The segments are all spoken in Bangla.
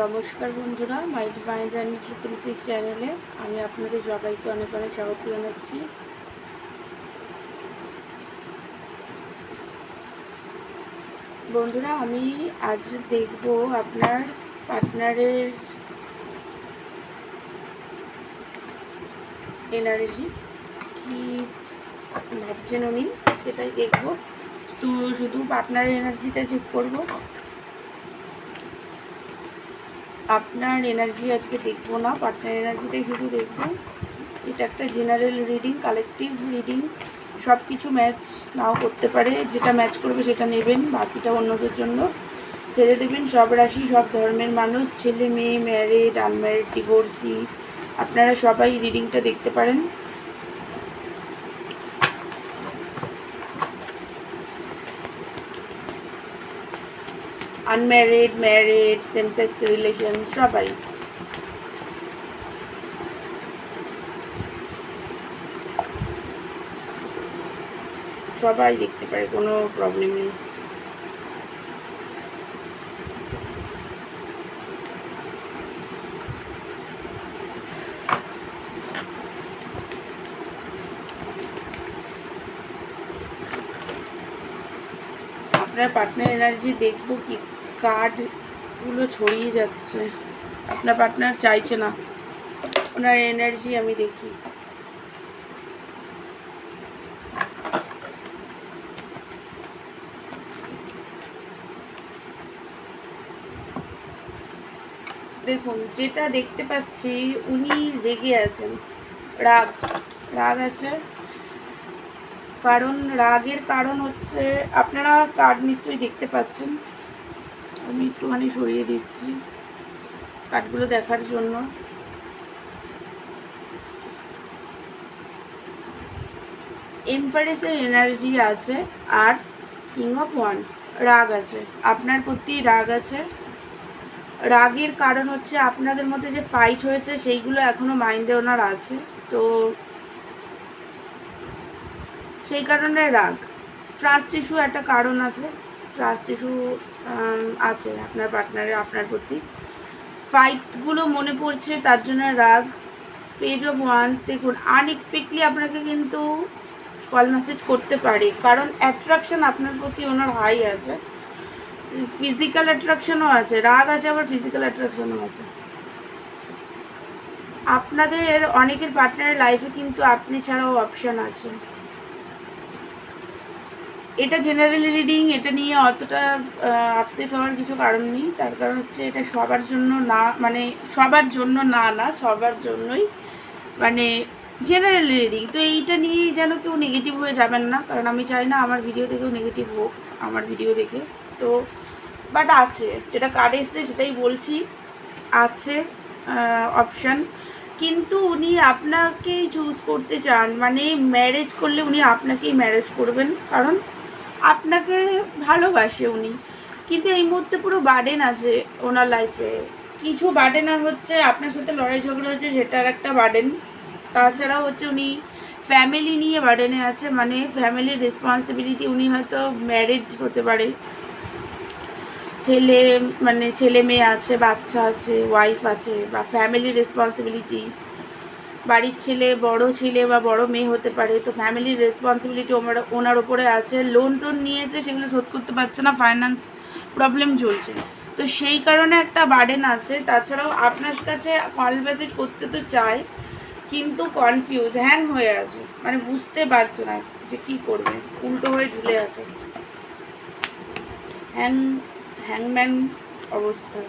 নমস্কার বন্ধুরা, মাই ডিভাইন জার্নি 666 চ্যানেলে আমি আপনাদের সবাইকে অনেক অনেক স্বাগত জানাচ্ছি। বন্ধুরা, আমি আজ দেখব আপনার পার্টনারের এনার্জি কি ভাবছেন উনি, সেটাই দেখব। তো শুধু পার্টনারের এনার্জিটা চেক করব, আপনার এনার্জি আজকে দেখবো না, পার্টনার এনার্জিটাই শুধু দেখব। এটা একটা জেনারেল রিডিং, কালেকটিভ রিডিং, সব কিছু ম্যাচ নাও করতে পারে। যেটা ম্যাচ করবে সেটা নেবেন, বাকিটা অন্যদের জন্য ছেড়ে দেবেন। সব রাশি, সব ধর্মের মানুষ, ছেলে মেয়ে, ম্যারিড, আনম্যারিড, ডিভোর্সি, আপনারা সবাই রিডিংটা দেখতে পারেন। Unmarried, married, same sex relation, সবাই সবাই দেখতে পারে, কোনো প্রবলেম নেই। আপনার পার্টনার এনার্জি দেখব কি কার্ডগুলো ছড়িয়ে যাচ্ছে। আপনার পার্টনার চাইছে না, ওনার এনার্জি আমি দেখি। দেখুন, যেটা দেখতে পাচ্ছি উনি রেগে আছেন, রাগ রাগ আছে। কারণ রাগের কারণ হচ্ছে, আপনারা কার্ড নিশ্চয়ই দেখতে পাচ্ছেন, আমি একটুখানি সরিয়ে দিচ্ছি কার্ডগুলো দেখার জন্য। এম্পারেসের এনার্জি আছে আর কিং অফ ওয়ান্স, রাগ আছে, আপনার প্রতি রাগ আছে। রাগের কারণ হচ্ছে আপনাদের মধ্যে যে ফাইট হয়েছে সেইগুলো এখনও মাইন্ডে ওনার আছে, তো সেই কারণে রাগ। ট্রাস্ট ইস্যু একটা কারণ আছে, ট্রাস্ট ইস্যু আছে আপনার পার্টনারের আপনার প্রতি। ফাইটগুলো মনে পড়ছে, তার জন্য রাগ। পেজ অফ ওয়ান্স, দেখুন আনএক্সপেক্টলি আপনাকে কিন্তু কল মেসেজ করতে পারে, কারণ অ্যাট্রাকশন আপনার প্রতি ওনার হাই আছে। ফিজিক্যাল অ্যাট্রাকশনও আছে, রাগ আছে, আবার ফিজিক্যাল অ্যাট্রাকশনও আছে। আপনাদের অনেকের পার্টনারের লাইফে কিন্তু আপনি ছাড়াও অপশান আছে। এটা জেনারেল রিডিং, এটা নিয়ে অতটা আপসেট হওয়ার কিছু কারণ নেই। তার কারণ হচ্ছে এটা সবার জন্য না, মানে সবার জন্য না সবার জন্যই, মানে জেনারেল রিডিং। তো এইটা নিয়ে যেন কেউ নেগেটিভ হয়ে যাবেন না, কারণ আমি চাই না আমার ভিডিও থেকেও নেগেটিভ হোক আমার ভিডিও দেখে। তো বাট আছে, যেটা কার্ড এসছে সেটাই বলছি, আছে অপশান। কিন্তু উনি আপনাকেই চুজ করতে চান, মানে ম্যারেজ করলে উনি আপনাকেই ম্যারেজ করবেন, কারণ আপনাকে ভালোবাসে উনি। কিন্তু এই মুহূর্তে পুরো বার্ডেন আছে ওনার লাইফে। কিছু বার্ডেন হচ্ছে আপনার সাথে লড়াই ঝগড়া হচ্ছে, সেটার একটা বার্ডেন। তাছাড়াও হচ্ছে উনি ফ্যামিলি নিয়ে বার্ডেনে আছে, মানে ফ্যামিলির রেসপন্সিবিলিটি। উনি হয়তো ম্যারিড হতে পারে, ছেলে মানে ছেলে মেয়ে আছে, বাচ্চা আছে, ওয়াইফ আছে, বা ফ্যামিলির রেসপন্সিবিলিটি, বাড়ির ছেলে বা বড় মেয়ে হতে পারে। তো ফ্যামিলির রেসপন্সিবিলিটি ওনার ওপরে আছে। লোন টোন নিয়েছে, সেগুলো শোধ করতে পারছে না, ফাইন্যান্স প্রবলেম চলছে, তো সেই কারণে একটা বার্ডেন আছে। তাছাড়াও আপনার কাছে কল মেসেজ করতে তো চায়, কিন্তু কনফিউজ, হ্যাং হয়ে আছে, মানে বুঝতে পারছে না যে কী করবে, উল্টো হয়ে ঝুলে আছে, হ্যাংম্যান অবস্থা।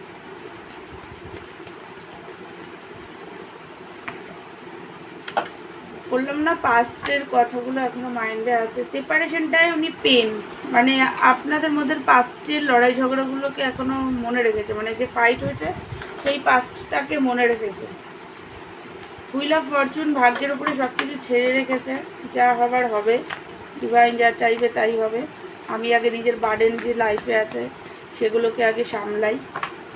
বললাম না, পাস্টের কথাগুলো এখনো মাইন্ডে আছে। সেপারেশনটাই উনি পেন, মানে আপনাদের মধ্যে পাস্টের লড়াই ঝগড়াগুলোকে এখনো মনে রেখেছে, মানে যে ফাইট হয়েছে সেই পাস্টটাকে মনে রেখেছে। হুইল অফ ফরচুন, ভাগ্যের উপরে সব কিছু ছেড়ে রেখেছে, যা হবার হবে, ডিভাইন যা চাইবে তাই হবে। আমি আগে নিজের বার্ডেন যে লাইফে আছে সেগুলোকে আগে সামলাই,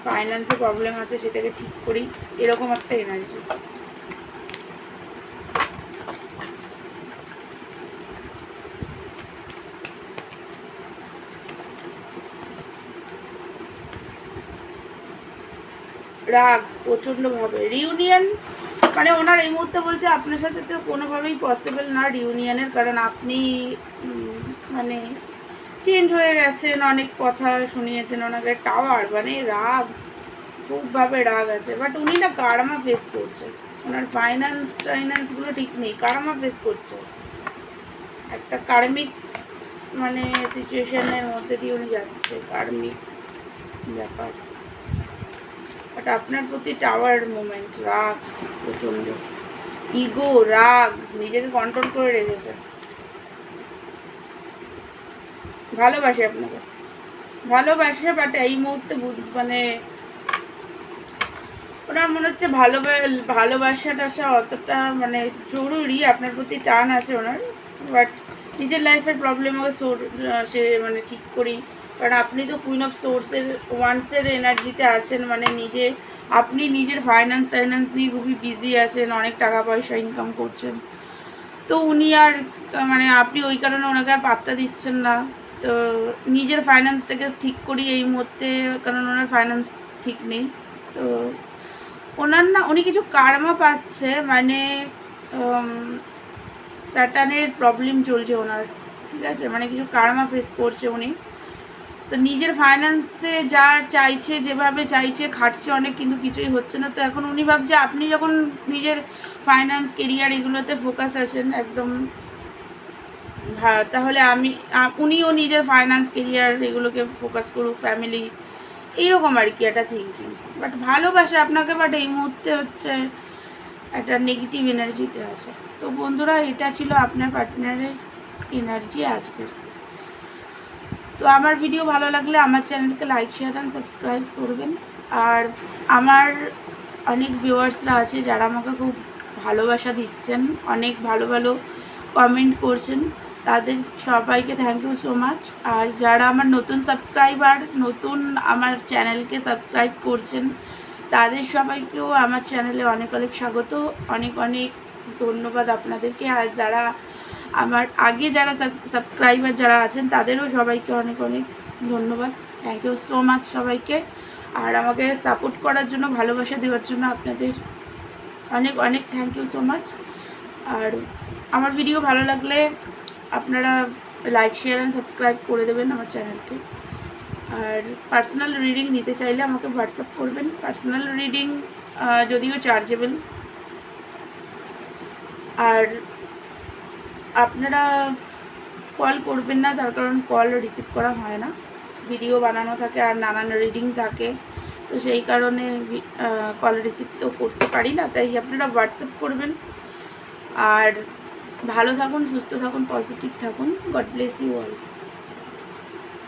ফাইন্যান্সে প্রবলেম আছে সেটাকে ঠিক করি, এরকম একটা এনার্জি। রাগ প্রচণ্ডভাবে। রিউনিয়ন মানে ওনার এই মুহূর্তে বলছে আপনার সাথে তো কোনোভাবেই পসিবল না রিউনিয়নের, কারণ আপনি মানে চেঞ্জ হয়ে গেছেন, অনেক কথা শুনিয়েছেন ওনাকে। টাওয়ার মানে রাগ, খুবভাবে রাগ আছে। বাট উনি না কার্মা ফেস করছে, ওনার টাইন্যান্সগুলো ঠিক নেই, কার্মা ফেস করছে। একটা কার্মিক মানে সিচুয়েশনের মধ্যে দিয়ে উনি যাচ্ছে, কার্মিক ব্যাপার। বাট আপনার প্রতি টাওয়ার মুভমেন্ট, রাগ প্রচণ্ড, ইগো, রাগ, নিজেকে কন্ট্রোল করে রেখেছে। ভালোবাসে আপনাকে, ভালোবাসে, বাট এই মুহূর্তে মানে ওনার মনে হচ্ছে ভালোবাসাটা অতটা মানে জরুরি, আপনার প্রতি টান আছে ওনার। বাট নিজের লাইফের প্রবলেম ওকে সে মানে ঠিক করি, কারণ আপনি তো কুইন অফ সোর্সের ওয়ান্সের এনার্জিতে আছেন, মানে আপনি নিজের টাইন্যান্স নিয়ে খুবই বিজি আছেন, অনেক টাকা পয়সা ইনকাম করছেন। তো উনি আর মানে আপনি ওই কারণে ওনাকে আর পাত্তা দিচ্ছেন না। তো নিজের ফাইন্যান্সটাকে ঠিক করি এই মুহূর্তে, কারণ ওনার ফাইন্যান্স ঠিক নেই। তো ওনার না উনি কিছু কার্মা পাচ্ছে, মানে স্যাটার্নের প্রবলেম চলছে ওনার, ঠিক আছে, মানে কিছু কার্মা ফেস করছে উনি। তো নিজের ফাইন্যান্সে যা চাইছে, যেভাবে চাইছে, খাটছে অনেক, কিন্তু কিছুই হচ্ছে না। তো এখন উনি ভাবছে আপনি যখন নিজের ফাইন্যান্স, কেরিয়ার এগুলোতে ফোকাস আছেন একদম, তাহলে উনিও নিজের ফাইন্যান্স, কেরিয়ার এগুলোকে ফোকাস করুক, ফ্যামিলি, এইরকম আর কি একটা থিঙ্কিং। বাট ভালোবাসে আপনাকে, বাট এই মুহূর্তে হচ্ছে একটা নেগেটিভ এনার্জিতে আছে। তো বন্ধুরা, এটা ছিল আপনার পার্টনারের এনার্জি আজকের। তো আমার ভিডিও ভালো লাগলে আমার চ্যানেলকে লাইক, শেয়ার অ্যান্ড সাবস্ক্রাইব করবেন। আর আমার অনেক ভিউয়ার্সরা আছে যারা আমাকে খুব ভালোবাসা দিচ্ছেন, অনেক ভালো ভালো কমেন্ট করছেন, তাদের সবাইকে থ্যাংক ইউ সো মাচ। আর যারা আমার নতুন সাবস্ক্রাইবার, নতুন আমার চ্যানেলকে সাবস্ক্রাইব করছেন, তাদের সবাইকেও আমার চ্যানেলে অনেক অনেক স্বাগত, অনেক অনেক ধন্যবাদ আপনাদেরকে। আর যারা আমার আগে যারা সাবস্ক্রাইবার যারা আছেন, তাদেরও সবাইকে অনেক অনেক ধন্যবাদ, থ্যাংক ইউ সো মাচ সবাইকে। আর আমাকে সাপোর্ট করার জন্য, ভালোবাসা দেওয়ার জন্য আপনাদের অনেক অনেক থ্যাংক ইউ সো মাচ। আর আমার ভিডিও ভালো লাগলে আপনারা লাইক, শেয়ার অ্যান্ড সাবস্ক্রাইব করে দেবেন আমার চ্যানেলকে। আর পার্সোনাল রিডিং নিতে চাইলে আমাকে হোয়াটসঅ্যাপ করবেন। পার্সোনাল রিডিং যদিও চার্জেবল, আর আপনারা কল করবেন না, তার কারণ কল রিসিভ করা হয় না, ভিডিও বানানো থাকে আর নানান রিডিং থাকে, তো সেই কারণে কল রিসিভ তো করতে পারি না। তাই আপনারা হোয়াটসঅ্যাপ করবেন। আর ভালো থাকুন, সুস্থ থাকুন, পজিটিভ থাকুন। God bless you all.